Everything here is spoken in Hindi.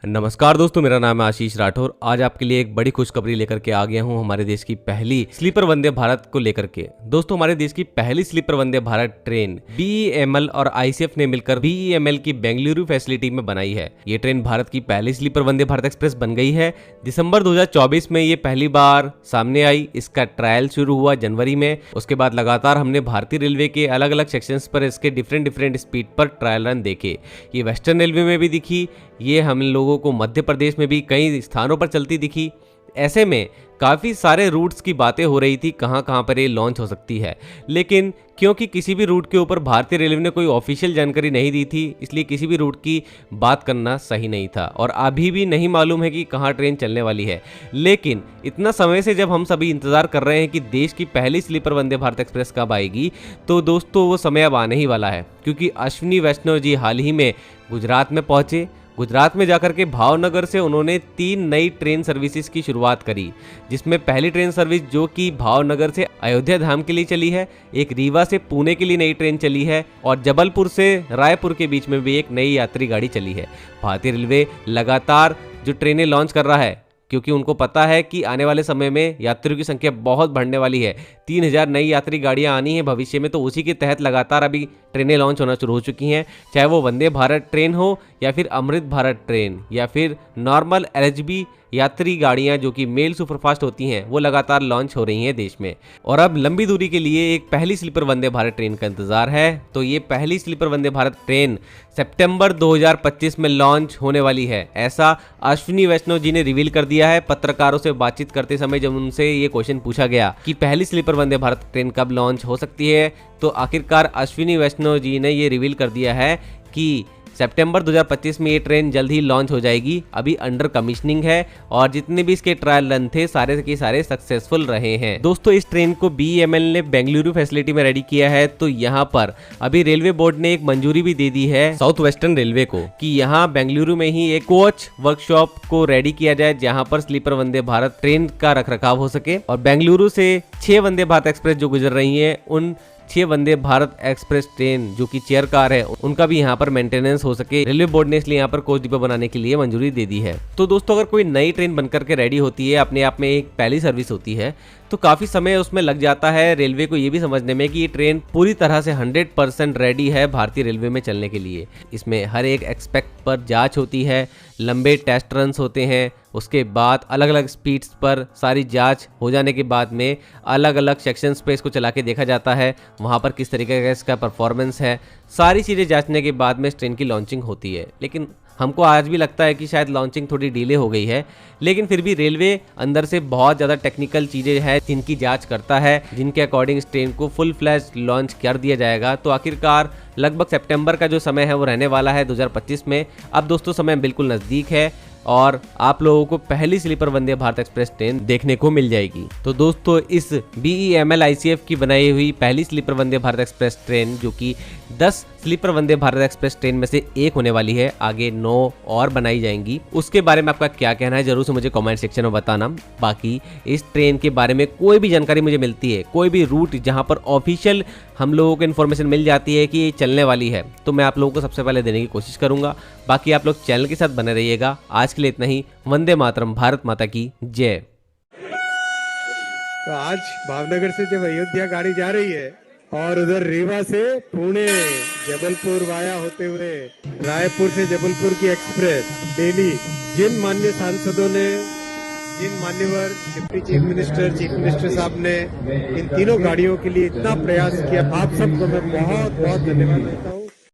नमस्कार दोस्तों, मेरा नाम है आशीष राठौर। आज आपके लिए एक बड़ी खुशखबरी लेकर के आ गया हूं हमारे देश की पहली स्लीपर वंदे भारत को लेकर के। दोस्तों, हमारे देश की पहली sleeper Vande Bharat train BEML और आईसीएफ ने मिलकर बीईएमएल की बेंगलुरु फैसिलिटी में बनाई है। ये ट्रेन भारत की पहली स्लीपर वंदे भारत एक्सप्रेस बन गई है। दिसंबर 2024 में ये पहली बार सामने आई। इसका ट्रायल शुरू हुआ जनवरी में। उसके बाद लगातार हमने भारतीय रेलवे के अलग अलग सेक्शंस पर इसके डिफरेंट स्पीड पर ट्रायल रन देखे। ये वेस्टर्न रेलवे में भी दिखी, ये हम लोगों को मध्य प्रदेश में भी कई स्थानों पर चलती दिखी। ऐसे में काफ़ी सारे रूट्स की बातें हो रही थी, कहाँ कहाँ पर ये लॉन्च हो सकती है। लेकिन क्योंकि किसी भी रूट के ऊपर भारतीय रेलवे ने कोई ऑफिशियल जानकारी नहीं दी थी, इसलिए किसी भी रूट की बात करना सही नहीं था और अभी भी नहीं मालूम है कि कहाँ ट्रेन चलने वाली है। लेकिन इतना समय से जब हम सभी इंतज़ार कर रहे हैं कि देश की पहली स्लीपर वंदे भारत एक्सप्रेस कब आएगी, तो दोस्तों वो समय अब आने ही वाला है। क्योंकि अश्विनी वैष्णव जी हाल ही में गुजरात में पहुँचे। गुजरात में जाकर के भावनगर से उन्होंने 3 नई ट्रेन सर्विसेज की शुरुआत करी, जिसमें पहली ट्रेन सर्विस जो कि भावनगर से अयोध्या धाम के लिए चली है, एक रीवा से पुणे के लिए नई ट्रेन चली है और जबलपुर से रायपुर के बीच में भी एक नई यात्री गाड़ी चली है। भारतीय रेलवे लगातार जो ट्रेनें लॉन्च कर रहा है, क्योंकि उनको पता है कि आने वाले समय में यात्रियों की संख्या बहुत बढ़ने वाली है। 3000 नई यात्री गाड़ियां आनी है भविष्य में, तो उसी के तहत लगातार अभी ट्रेनें लॉन्च होना शुरू हो चुकी हैं। चाहे वो वंदे भारत ट्रेन हो या फिर अमृत भारत ट्रेन या फिर नॉर्मल एलएचबी यात्री गाड़ियां जो कि मेल सुपरफास्ट होती हैं, वो लगातार लॉन्च हो रही हैं देश में। और अब लंबी दूरी के लिए एक पहली स्लीपर वंदे भारत ट्रेन का इंतजार है। तो ये पहली स्लीपर वंदे भारत ट्रेन सितंबर 2025 में लॉन्च होने वाली है, ऐसा अश्विनी वैष्णव जी ने रिवील कर दिया है। पत्रकारों से बातचीत करते समय जब उनसे ये क्वेश्चन पूछा गया कि पहली स्लीपर वंदे भारत ट्रेन कब लॉन्च हो सकती है, तो आखिरकार अश्विनी वैष्णव जी ने ये रिवील कर दिया है कि सितंबर 2025 में ये ट्रेन जल्द ही लॉन्च हो जाएगी। अभी अंडर कमीशनिंग है और जितने भी इसके ट्रायल रन थे सारे के सारे सक्सेसफुल रहे हैं। दोस्तों, इस ट्रेन को बीईएमएल ने बेंगलुरु फैसिलिटी में रेडी किया है। तो यहाँ पर अभी रेलवे बोर्ड ने एक मंजूरी भी दे दी है साउथ वेस्टर्न रेलवे को कि यहाँ बेंगलुरु में ही एक कोच वर्कशॉप को रेडी किया जाए, जहाँ पर स्लीपर वंदे भारत ट्रेन का रखरखाव हो सके। और बेंगलुरु से 6 वंदे भारत एक्सप्रेस जो गुजर रही है, उन 6 वंदे भारत एक्सप्रेस ट्रेन जो कि चेयर कार है, उनका भी यहाँ पर मेंटेनेंस हो सके। रेलवे बोर्ड ने इसलिए यहाँ पर कोच डिपो बनाने के लिए मंजूरी दे दी है। तो दोस्तों, अगर कोई नई ट्रेन बनकर के रेडी होती है, अपने आप में एक पहली सर्विस होती है, तो काफ़ी समय उसमें लग जाता है रेलवे को ये भी समझने में कि ये ट्रेन पूरी तरह से 100% रेडी है भारतीय रेलवे में चलने के लिए। इसमें हर एक एक्सपेक्ट पर जांच होती है, लंबे टेस्ट रन्स होते हैं, उसके बाद अलग अलग स्पीड्स पर सारी जांच हो जाने के बाद में अलग अलग सेक्शंस पे इसको चला के देखा जाता है, वहाँ पर किस तरीके का इसका परफॉर्मेंस है। सारी चीज़ें जांचने के बाद में इस ट्रेन की लॉन्चिंग होती है। लेकिन हमको आज भी लगता है कि शायद लॉन्चिंग थोड़ी डिले हो गई है, लेकिन फिर भी रेलवे अंदर से बहुत ज़्यादा टेक्निकल चीज़ें हैं जिनकी जांच करता है, जिनके अकॉर्डिंग इस ट्रेन को फुल फ्लैश लॉन्च कर दिया जाएगा। तो आखिरकार लगभग सितंबर का जो समय है वो रहने वाला है 2025 में। अब दोस्तों, समय बिल्कुल नज़दीक है और आप लोगों को पहली sleeper Vande Bharat express train देखने को मिल जाएगी। तो दोस्तों, इस बीईएमएल आईसीएफ की बनाई हुई पहली sleeper Vande Bharat express train जो कि 10 sleeper Vande Bharat express train में से एक होने वाली है, आगे 9 और बनाई जाएंगी। उसके बारे में आपका क्या कहना है जरूर से मुझे कमेंट सेक्शन में बताना। बाकी इस ट्रेन के बारे में कोई भी जानकारी मुझे मिलती है, कोई भी रूट जहां पर ऑफिशियल हम लोगों को इन्फॉर्मेशन मिल जाती है कि ये चलने वाली है, तो मैं आप लोगों को सबसे पहले देने की कोशिश करूंगा। बाकी आप लोग चैनल के साथ बने रहिएगा। आज के लिए इतना ही। वंदे मातरम, भारत माता की जय। तो आज भावनगर से जब अयोध्या गाड़ी जा रही है और उधर रीवा से पुणे, जबलपुर वाया होते हुए रायपुर से जबलपुर की एक्सप्रेस डेली, जिन माननीय सांसदों ने, जिन मान्यवर डिप्टी चीफ मिनिस्टर साहब ने इन तीनों गाड़ियों के लिए इतना प्रयास किया, आप सबको मैं बहुत बहुत धन्यवाद देता हूँ।